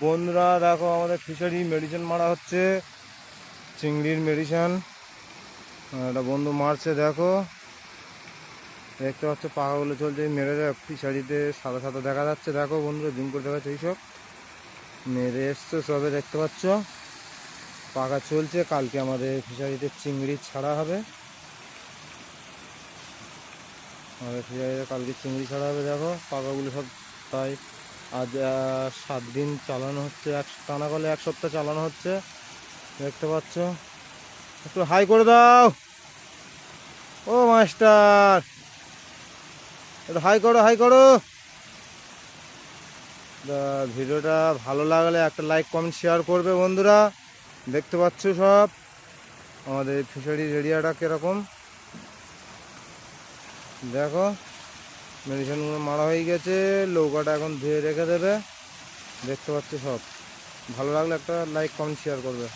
বন্ধুরা দেখো আমাদের ফিশারি মেডিসিন মারা হচ্ছে, চিংড়ির মেডিসিন। একটা বন্ধু মারছে, দেখো দেখতে পাচ্ছ পাখাগুলো চলছে, মেরে দেয় ফিশারিতে সাদা সাদা দেখা যাচ্ছে। দেখো বন্ধুরা জুম করে দেখাচ্ছে, এইসব মেরে এসছে সবে, দেখতে পাচ্ছ পাখা চলছে। কালকে আমাদের ফিশারিতে চিংড়ি ছাড়া হবে, আমাদের ফিশারিতে কালকে চিংড়ি ছাড়া হবে। দেখো পাখাগুলো সব, তাই আজ 7 দিন চালানো হচ্ছে, টানা করলে 1 সপ্তাহ চালানো হচ্ছে, দেখতে পাচ্ছ। একটু হাই করে দাও ও মাস্টার, একটু হাই করো, হাই করো। ভিডিওটা ভালো লাগলে একটা লাইক কমেন্ট শেয়ার করবে বন্ধুরা। দেখতে পাচ্ছ সব আমাদের ফিশারির এরিয়াটা কীরকম, দেখো মেডিসিনগুলো মারা হয়ে গেছে, নৌকাটা এখন ধুয়ে রেখে দেবে। দেখতে পাচ্ছ সব, ভালো লাগলে একটা লাইক কমেন্ট শেয়ার করবে।